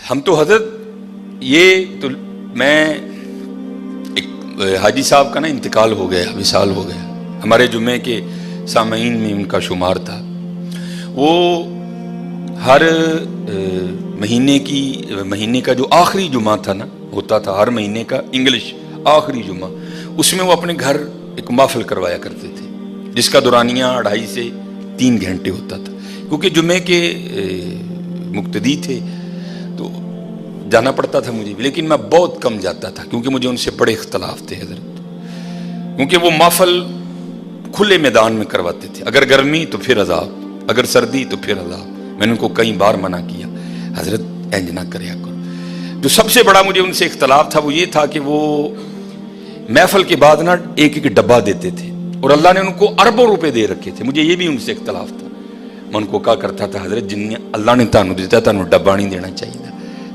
ہم تو حضرت یہ تو میں ایک حاجی صاحب کا نا انتقال ہو گیا، وصال ہو گیا، ہمارے جمعے کے سامعین میں ان کا شمار تھا۔ وہ ہر مہینے کا جو آخری جمعہ تھا نا، ہوتا تھا ہر مہینے کا انگلش آخری جمعہ، اس میں وہ اپنے گھر ایک محفل کروایا کرتے تھے جس کا دورانیہ 2.5 سے 3 گھنٹے ہوتا تھا۔ کیونکہ جمعے کے مقتدی تھے تو جانا پڑتا تھا مجھے بھی، لیکن میں بہت کم جاتا تھا کیونکہ مجھے ان سے بڑے اختلاف تھے حضرت، کیونکہ وہ محفل کھلے میدان میں کرواتے تھے، اگر گرمی تو پھر عذاب، اگر سردی تو پھر عذاب۔ میں نے ان کو کئی بار منع کیا، حضرت انج نہ کریا کرو۔ جو سب سے بڑا مجھے ان سے اختلاف تھا وہ یہ تھا کہ وہ محفل کے بعد نا ایک ڈبہ دیتے تھے، اور اللہ نے ان کو اربوں روپے دے رکھے تھے، مجھے یہ بھی ان سے اختلاف تھا۔ میں ان کو کہا کرتا تھا حضرت جن اللہ نے تانوں دیتا تانوں ڈبہ نہیں دینا چاہیے،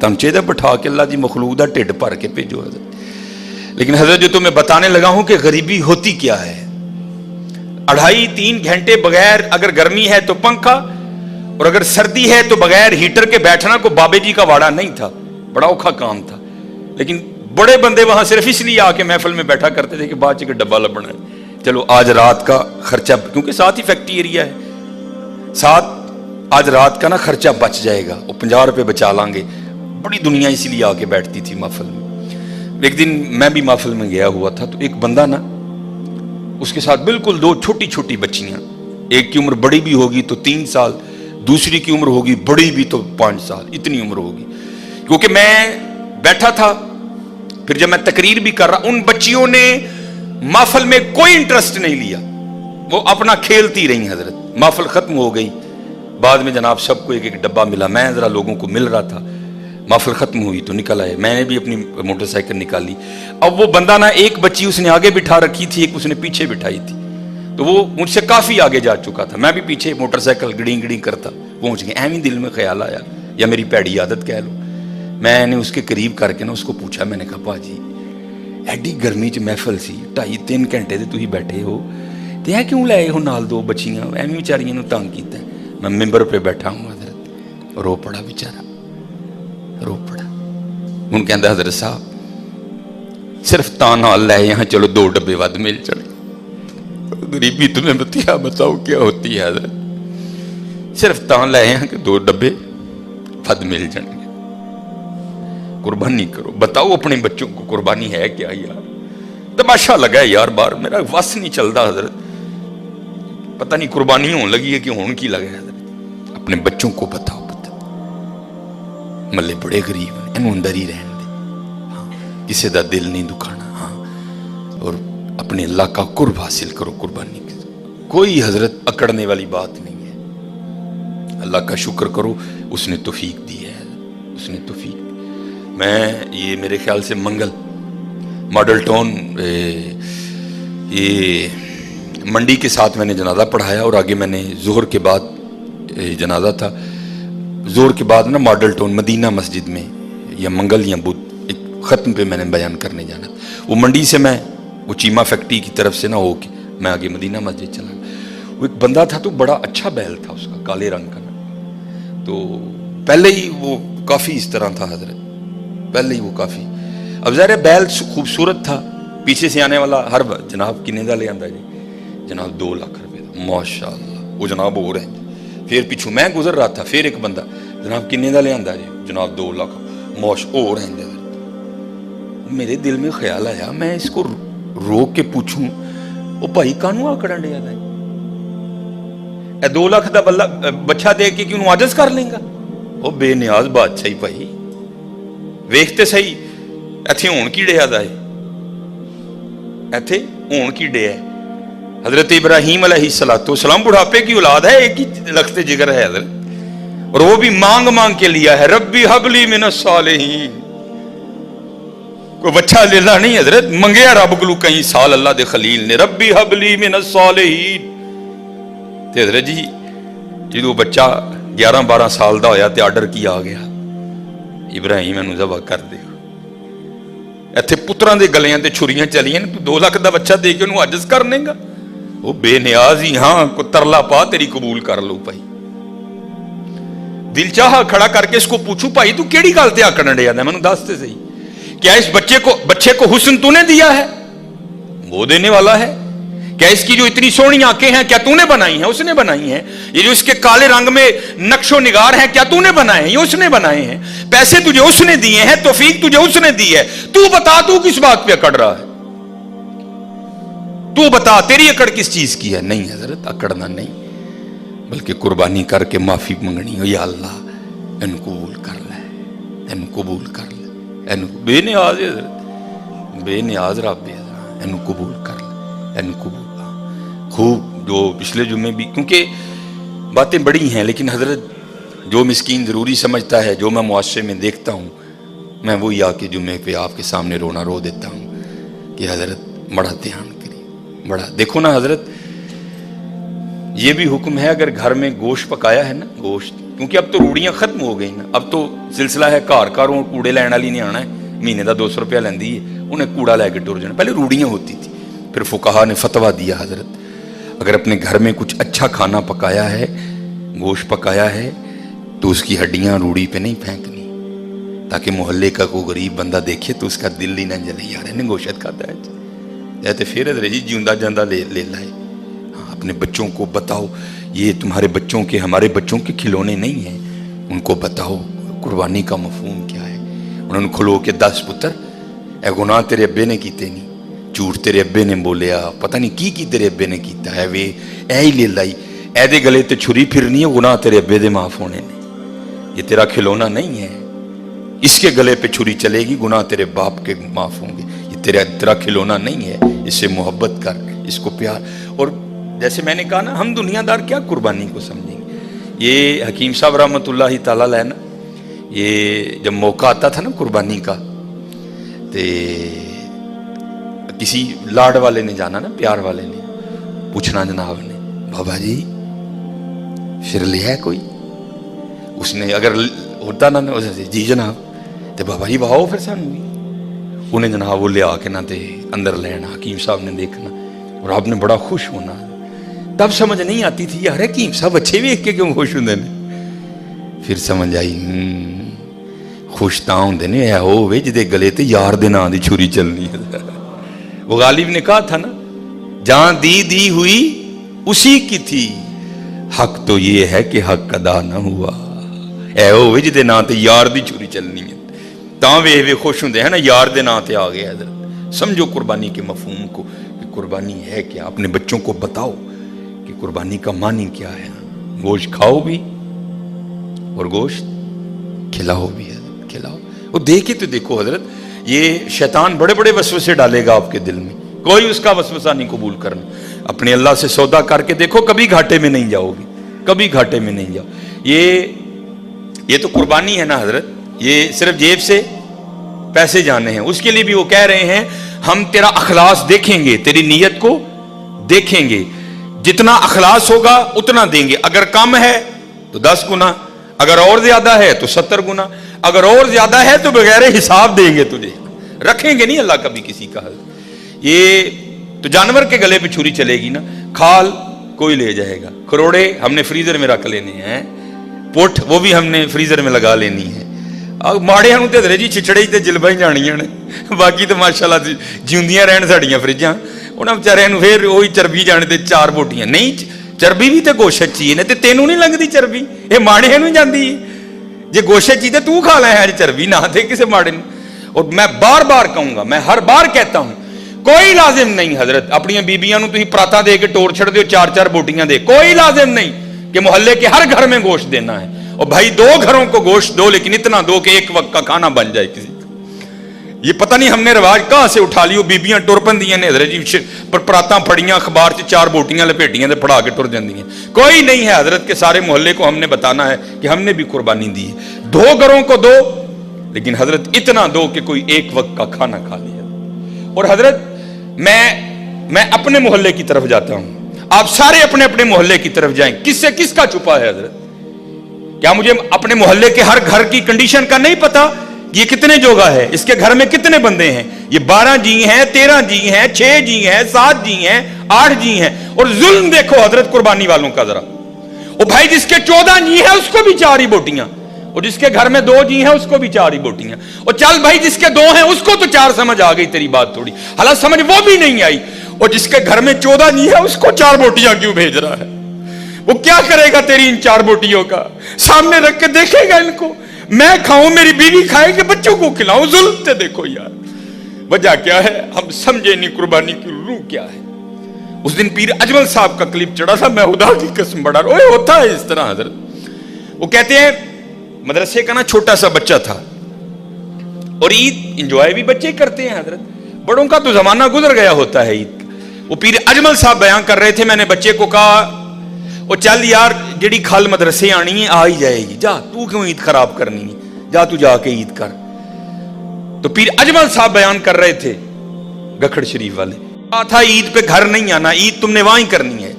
تانوں چاہیے بٹھا کے اللہ دی مخلوق دا ٹھڈ بھر کے بھیجو حضرت۔ لیکن حضرت جو تمہیں بتانے لگا ہوں کہ غریبی ہوتی کیا ہے، 2.5-3 گھنٹے بغیر، اگر گرمی ہے تو پنکھا، اور اگر سردی ہے تو بغیر ہیٹر کے بیٹھنا کو بابے جی کا واڑا نہیں تھا، بڑا اوکھا کام تھا۔ لیکن بڑے بندے وہاں صرف اس لیے آ کے محفل میں بیٹھا کرتے تھے کہ بعد چ ڈبہ لبنا ہے، چلو آج رات کا خرچہ، کیونکہ ساتھ ہی فیکٹری ایریا ہے، ساتھ آج رات کا نا خرچہ بچ جائے گا، وہ 50 روپے بچا لیں گے۔ بڑی دنیا اسی لیے آ کے بیٹھتی تھی محفل میں۔ ایک دن میں بھی محفل میں گیا ہوا تھا تو ایک بندہ نا، اس کے ساتھ بالکل 2 چھوٹی چھوٹی بچیاں، ایک کی عمر بڑی بھی ہوگی تو 3 سال، دوسری کی عمر ہوگی بڑی بھی تو 5 سال، اتنی عمر ہوگی۔ کیونکہ میں بیٹھا تھا، پھر جب میں تقریر بھی کر رہا، ان بچیوں نے محفل میں کوئی انٹرسٹ نہیں لیا، وہ اپنا کھیلتی رہی حضرت۔ محفل ختم ہو گئی، بعد میں جناب سب کو ایک ایک ڈبہ ملا، میں ذرا لوگوں کو مل رہا تھا۔ محفل ختم ہوئی تو نکل آئے، میں نے بھی اپنی موٹر سائیکل نکالی۔ اب وہ بندہ نا، ایک بچی اس نے آگے بٹھا رکھی تھی، ایک اس نے پیچھے بٹھائی تھی، تو وہ مجھ سے کافی آگے جا چکا تھا، میں بھی پیچھے موٹر سائیکل گڑی گڑی کرتا پہنچ گیا۔ ایویں دل میں خیال آیا، یا میری پیڑی عادت کہہ لو، میں نے اس کے قریب کر کے نا اس کو پوچھا، میں نے کہا پا جی ایڈی گرمی چ محفل سی، 2.5-3 گھنٹے تے تسی بیٹھے ہو تے اے کیوں لائے ہو نال 2 بچیاں، ایویں بیچاریاں نو تنگ کیتا ہے۔ میں ممبر پہ بیٹھا ہوں حضرت، رو پڑا بیچارہ، رو پڑا۔ ان کہندا حضرت صاحب صرف تاں نال لائے یہاں، چلو 2 ڈبے ود مل چڑے۔ غریبی تمہیں بتیا بتاؤ کیا ہوتی ہے حضرت، صرف تاں لائے ہیں کہ 2 ڈبے ود مل جائیں گے۔ قربانی کرو، بتاؤ اپنے بچوں کو قربانی ہے کیا یار؟ تماشا لگا ہے یار باہر، میرا وس نہیں چلتا حضرت، پتہ نہیں قربانی ہون لگی ہے کہ ہون کی لگا ہے حضرت۔ اپنے بچوں کو بتاؤ، ملے بڑے غریب ہیں، انہوں اندر ہی رہن دے، ہاں کسی دا دل نہیں دکھانا، ہاں، اور اپنے اللہ کا قرب حاصل کرو قربانی کے۔ کوئی حضرت اکڑنے والی بات نہیں ہے، اللہ کا شکر کرو، اس نے توفیق دی ہے، اس نے توفیق۔ میں یہ میرے خیال سے منگل ماڈل ٹاؤن یہ منڈی کے ساتھ میں نے جنازہ پڑھایا، اور آگے میں نے ظہر کے بعد جنازہ تھا، ظہر کے بعد نا ماڈل ٹاؤن مدینہ مسجد میں یا منگل یا بدھ ایک ختم پہ میں نے بیان کرنے جانا تھا۔ وہ منڈی سے میں وہ چیمہ فیکٹری کی طرف سے نہ ہو کے میں آگے مدینہ مسجد چلا گیا۔ وہ ایک بندہ تھا تو بڑا اچھا بیل تھا اس کا، کالے رنگ کا نا، تو پہلے ہی وہ کافی اس طرح تھا حضرت، پہلے ہی وہ کافی، اب ظاہر بیل خوبصورت تھا، پیچھے سے آنے والا ہر جناب کنے دا لے آندا جی، جناب 2 لاکھ روپے دا، ماشاء اللہ، وہ جناب ہو رہے ہیں۔ پھر پیچھوں میں گزر رہا تھا، پھر ایک بندہ جناب کنے دا لے آندا جی، جناب 2 لاکھ، موش ہو رہے ہیں۔ میرے دل میں خیال آیا میں اس کو روک کے پوچھوں، او بھائی کانوں آکڑن ڈیا ہے، اے 2 لاکھ دا بچہ دے کے کیوں عاجز کر لیں گا؟ او بے نیاز بادشاہی بھائی، ویکھتے صحیح ایتھے ہون کی ڈیا دا ہے، ایتھے ہون کی ڈیا ہے۔ حضرت ابراہیم علیہ السلام بڑھاپے کی اولاد ہے، ایک ہی لخت جگر ہے حضرت، اور وہ بھی مانگ مانگ کے لیا ہے، ربی حب لی من الصالحین۔ کوئی بچہ لینا نہیں حضرت، منگیا رب کو کئی سال اللہ دے خلیل نے، ربی حب لی من الصالحین۔ تے حضرت جی جدو بچہ 11-12 سال دا ہویا تے آرڈر کیا آ گیا، ابراہیم انہوں ذبح کر دے۔ ایتھے پتراں دے گلیاں تے چھریاں چلیاں، 2 لاکھ دا بچہ دے کے انہوں عاجز کرنے گا؟ وہ بے نیاز ہی، ہاں کو ترلا پا تیری قبول کر لو بھائی۔ दिल चाहा खड़ा करके इसको पूछूं, भाई तू केड़ी गल ते आकड़न डया मैनू दस ते सही, क्या इस बच्चे को हुस्न तूने दिया है? वो देने वाला है। क्या इसकी जो इतनी सोहनी आंखें हैं क्या तूने बनाई हैं? उसने बनाई हैं। ये जो इसके काले रंग में नक्शो निगार हैं क्या तूने बनाए हैं? ये उसने बनाए हैं। पैसे तुझे उसने दिए हैं, तौफीक तुझे उसने दी है। तू बता तू किस बात पे अकड़ रहा है? तू बता तेरी अकड़ किस चीज की है? नहीं हजरत, अकड़ना नहीं, बल्कि कुर्बानी करके माफी मंगनी हो, या अल्लाह इन कबूल कर ले, इन कबूल कर ले, इन बेनियाज हजरत, बेनियाज रब है, इन कबूल कर ले, इन कबूल। खूब जो पिछले जुम्मे भी, क्योंकि बातें बड़ी हैं, लेकिन हजरत जो मिस्कीन ज़रूरी समझता है, जो मैं मुआशरे में देखता हूँ, मैं वही आके जुम्मे पे आपके सामने रोना रो देता हूँ कि हजरत बड़ा ध्यान करिए, बड़ा देखो ना हजरत। ये भी हुक्म है, अगर घर में गोश्त पकाया है ना, गोश्त, क्योंकि अब तो रूड़ियाँ खत्म हो गई ना, अब तो सिलसिला है घर घरों कूड़े लैन वाली नहीं आना है, महीने का 200 रुपया लेंदी है, उन्हें कूड़ा लैके टुर जाना। पहले रूड़ियाँ होती थी, फिर फुकाहा ने फतवा दिया हजरत अगर अपने घर में कुछ अच्छा खाना पकाया है, गोश्त पकाया है, तो उसकी हड्डियां रूड़ी पे नहीं फेंकनी, ताकि मोहल्ले का कोई गरीब बंदा देखे तो उसका दिल ही ना जले, यार इन्हें गोश्त खाता है, तो फिर जी जिंदा जांदा ले लाए। हाँ, अपने बच्चों को बताओ, ये तुम्हारे बच्चों के, हमारे बच्चों के खिलौने नहीं हैं, उनको बताओ कुर्बानी का मफहूम क्या है। उन्होंने खुलो के 10 पुत्र, ए गुनाह तेरे अब्बे ने कीते नहीं, झूठ तेरे अब्बे ने बोलिया, पता नहीं की तेरे अब्बे ने कीता है, वे ऐ ही ले लाई, ऐदे गले ते छुरी फिरनी है, गुनाह तेरे अब्बे दे माफ होने ने, ये तेरा खिलौना नहीं है, इसके गले पे छुरी चलेगी, गुनाह तेरे बाप के माफ होंगे, ये तेरा खिलौना नहीं है, इससे मोहब्बत कर, इसको प्यार। और जैसे मैंने कहा ना, हम दुनियादार क्या कुर्बानी को समझेंगे। ये हकीम साहब रहमतुल्लाहि तआला अलैह ना, ये जब मौका आता था ना कुर्बानी का, तो किसी लाड वाले ने जाना ना, प्यार वाले ने पूछना जनाब ने, बाबा जी फिर लिया कोई? उसने अगर होता ना जी जनाब, तो बाबा जी वाहो फिर सानू भी, उन्हें जनाब वो लिया के ना ते अंदर लेना, हकीम साहब ने देखना और आपने बड़ा खुश होना। तब समझ नहीं आती थी यार हकीम साहब अच्छे वेख के क्यों खुश होंगे ने, फिर समझ आई खुश तां होंदे ने ऐ होवे जिहदे गले ते यार दे नां दी छुरी चलनी है। वो गालिब ने कहा था ना, जान दी हुई उसी की थी, हक तो ये है कि हक अदा ना हुआ, ऐ होवे जिहदे नां ते यार दी छुरी चलनी है, तां वे खुश होंदे है ना, यार दे नां ते आ गया। हजरत समझो कुर्बानी के मफहूम को कि कुर्बानी है क्या। अपने बच्चों को बताओ कि कुर्बानी का मानी क्या है। गोश्त खाओ भी और गोश्त खिलाओ भी, खिलाओ। वो देखे तो देखो हजरत, ये शैतान बड़े बड़े वसवसे डालेगा आपके दिल में, कोई उसका वसवसा नहीं कबूल करना। अपने अल्लाह से सौदा करके देखो, कभी घाटे में नहीं जाओगे, कभी घाटे में नहीं जाओ। ये तो कुर्बानी है ना हजरत, ये सिर्फ जेब से पैसे जाने हैं। उसके लिए भी वो कह रहे हैं हम तेरा अखलास देखेंगे, तेरी नीयत को देखेंगे, जितना अखलास होगा उतना देंगे। अगर कम है तो 10 गुना, अगर और ज्यादा है तो 70 गुना, अगर और ज्यादा है तो बगैर हिसाब देंगे तुझे, रखेंगे नहीं अल्लाह कभी किसी का। ये तो जानवर के गले पे छुरी चलेगी ना, खाल कोई ले जाएगा, खरोड़े हमने फ्रीजर में रख लेने हैं, पुठ वो भी हमने फ्रीजर में लगा लेनी है। माड़ियां नूं ते हजरे जी छिछड़े ते जिलबा ही जानियां ने, बाकी तो माशाअल्लाह जिउंदियां रहन साडियां फ्रिजां, उन्हां बेचारियां नूं फिर ओही चरबी जाने ते 4 बोटियां नहीं। चरबी भी तो गोश्त ची ने, ते तेनू नहीं लगदी चरबी, ये माड़ियां नूं जांदी है। जे गोश्त ची ते तू खा लै है चरबी, ना थे किसी माड़े नूं। और मैं बार बार कहूंगा, मैं हर बार कहता हूं, कोई लाजिम नहीं हजरत अपनी बीबियां नूं तुसीं पराता दे के टोर छड़ दिओ 4-4 बोटियां दे, कोई लाजिम नहीं कि मोहल्ले के हर घर में गोश्त देना है। और भाई 2 घरों को गोश्त दो, लेकिन इतना दो कि एक वक्त का खाना बन जाए किसी का। ये पता नहीं हमने रिवाज कहां से उठा लियो, बीबियां टुर पंदियां ने हजरत जी, पर परातां फड़ियां अखबार च 4 बोटियां लपेटियां ते फड़ा के टुर जांदियां। कोई नहीं है हजरत के सारे मोहल्ले को हमने बताना है कि हमने भी कुर्बानी दी है। 2 घरों को दो, लेकिन हजरत इतना दो कि कोई एक वक्त का खाना खा लिया। और हजरत मैं अपने मोहल्ले की तरफ जाता हूं, आप सारे अपने अपने मोहल्ले की तरफ जाएं। किससे किसका छुपा है हजरत? क्या मुझे अपने मोहल्ले के हर घर की कंडीशन का नहीं पता? ये कितने जोगा है, इसके घर में कितने बंदे हैं? ये 12 जी हैं, 13 जी हैं, 6 जी हैं, 7 जी हैं, 8 जी हैं। और जुल्म देखो हजरत कुर्बानी वालों का जरा, वो भाई जिसके 14 जी है उसको भी 4 ही बोटियां, और जिसके घर में 2 जी हैं उसको भी 4 ही बोटियां, और चल भाई जिसके 2 हैं उसको तो 4 समझ आ गई तेरी बात थोड़ी, हालांकि समझ वो भी नहीं आई, और जिसके घर में 14 जी है उसको 4 बोटियां क्यों भेज रहा है? वो क्या करेगा तेरी इन 4 बोटियों का? सामने रख के देखेगा इनको, मैं खाऊं, मेरी बीवी खाए कि बच्चों को खिलाऊं? जुल्म से देखो यार, वजह क्या है हम समझे नहीं, कुर्बानी की रूह क्या है। उस दिन पीर अजमल साहब का क्लिप चढ़ा था, मैं खुदा की कसम बड़ा रोए, होता है इस तरह हजरत। वो कहते हैं मदरसे का ना छोटा सा बच्चा था, और ईद इंजॉय भी बच्चे करते हैं हजरत, बड़ों का तो जमाना गुजर गया होता है ईद का। वो पीर अजमल साहब बयान कर रहे थे, मैंने बच्चे को कहा वो चल यार जेड़ी खल मदरसे आनी है आ ही जाएगी, जा तू क्यों ईद खराब करनी है, जा तू जाके ईद कर। तो पीर अजमल साहब बयान कर रहे थे गखड़ शरीफ वाले, कहा था ईद पे घर नहीं आना, ईद तुमने वहां ही करनी है।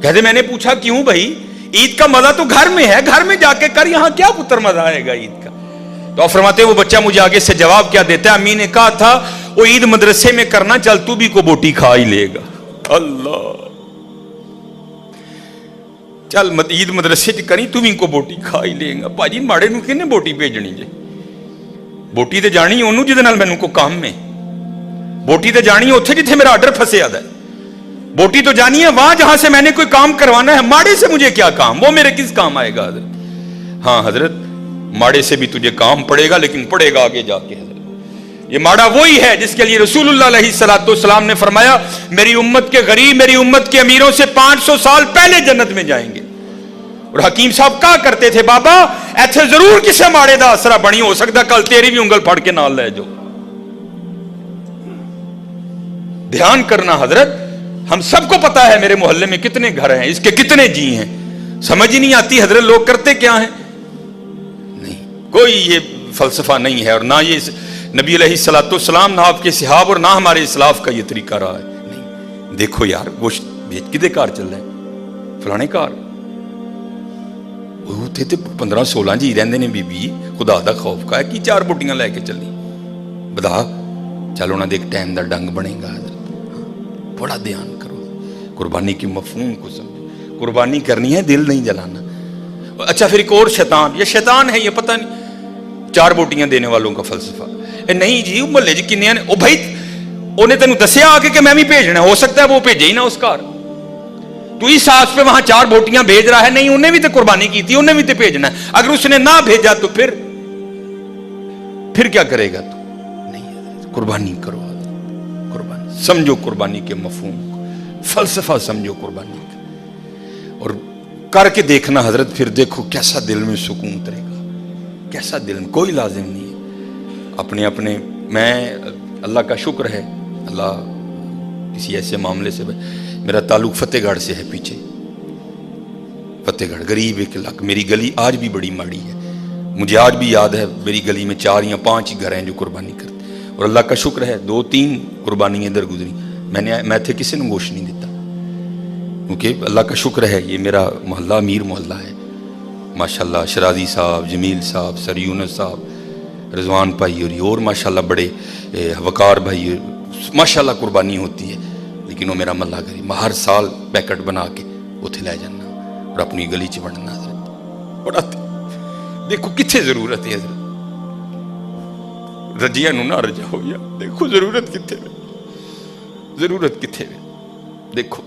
कहते मैंने पूछा क्यों भाई, ईद का मजा तो घर में है, घर में जाके कर, यहां क्या पुत्र मजा आएगा ईद का? तो आप फरमाते वो बच्चा मुझे आगे से जवाब क्या देता है, अम्मी ने कहा था वो ईद मदरसे में करना, चल तू भी को बोटी खा ही लेगा। अल्लाह, चल ईद मदरसे च करी तू भी को बोटी खा ही लेगा। भाजी माड़े नूं किहने बोटी भेजनी जे? बोटी ते जानी ओनू जिहदे नाल मैनूं कोई काम है, बोटी तो जानी है उत्थे जिथे मेरा ऑर्डर फंसिया है, बोटी तो जानी है वहां जहां से मैंने कोई काम करवाना है। माड़े से मुझे क्या काम, वो मेरे किस काम आएगा हजरत? हाँ हजरत, माड़े से भी तुझे काम पड़ेगा, लेकिन पड़ेगा आगे जाके हजरत। ये माड़ा वही है जिसके लिए रसूलुल्लाह अलैहिस्सलाम ने फरमाया मेरी उम्मत के गरीब मेरी उम्मत के अमीरों से 500 साल पहले जन्नत में जाएंगे। और हकीम साहब कहा करते थे बाबा ऐथे जरूर किसी माड़े का असरा बनी, हो सकता कल तेरी भी उंगल फड़ के नाल ले जाओ। ध्यान करना हजरत, हम सबको पता है मेरे मोहल्ले में कितने घर हैं, इसके कितने जी हैं, समझ ही नहीं आती हजरत लोग करते क्या हैं। नहीं, कोई ये फलसफा नहीं है, और ना ये नबी अलैहिस्सलाम ना आपके सहाब और ना हमारे इस्लाफ का ये तरीका रहा है। नहीं, देखो यार गोश्त बेच किदे कार चल रहा है, फलाने कार उत्थे ते 15-16 जी रहंदे ने, बीबी खुदा दा खौफ का है कि 4 बोटियां लैके चली बधा, चल उन्होंने एक टाइम का डंग बनेगा। बड़ा ध्यान करो, कुर्बानी की मफहूम को समझो, कुर्बानी करनी है दिल नहीं जलाना। अच्छा फिर एक और शैतान, ये शैतान है ये पता नहीं, 4 बोटियां देने वालों का फलसफा नहीं जी मोहल्ले च किन्ने ने, ओ भाई उन्हें तेन दसिया आके कि मैं भी भेजना, हो सकता है वो भेजे ही ना उस घर, तू इस आस पे वहां 4 बोटियां भेज रहा है, नहीं उन्हें भी तो कुर्बानी की थी, उन्हें भी तो भेजना है, अगर उसने ना भेजा तो फिर क्या करेगा तू? नहीं, कुर्बानी करो, कुर्बानी समझो, कुर्बानी के मफहूम को, फलसफा समझो कुर्बानी का, और करके देखना हजरत, फिर देखो कैसा दिल में सुकून उतरेगा, कैसा दिल में, कोई लाजिम नहीं है अपने अपने। मैं अल्लाह का शुक्र है, अल्लाह किसी ऐसे मामले से, मेरा ताल्लुक फतेहगढ़ से है, पीछे फतेहगढ़ गरीब एक इलाका, मेरी गली आज भी बड़ी माड़ी है, मुझे आज भी याद है मेरी गली में 4 या 5 ही घर हैं जो कुर्बानी करते, और अल्लाह का शुक्र है 2-3 कुर्बानियाँ इधर गुजरी, मैं थे किसी ने गोश्त नहीं देता, क्योंकि अल्लाह का शुक्र है ये मेरा मोहल्ला अमीर मोहल्ला है माशाल्लाह। शराजी साहब, जमील साहब, सर यूनुस साहब, रिजवान भाई और माशाल्लाह बड़े वकार भाई, माशाल्लाह कुर्बानी होती है, लेकिन वो मेरा मल्ला गरीब, मैं हर साल पैकेट बना के उत्थे ले जाना और अपनी गली च बनना। बड़ा देखो कितने जरूरत है हजरत, रजिया नू ना रजा हो या, देखो जरूरत कितने, जरूरत कितने, देखो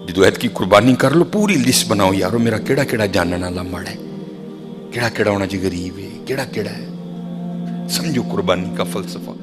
जो ऐत की कुर्बानी कर लो, पूरी लिस्ट बनाओ यारो, मेरा केड़ा केड़ा जानने वाला माड़ा है, केड़ा केड़ा होना चाहिए गरीब है, केड़ा केड़ा है, समझो कुर्बानी का फलसफा।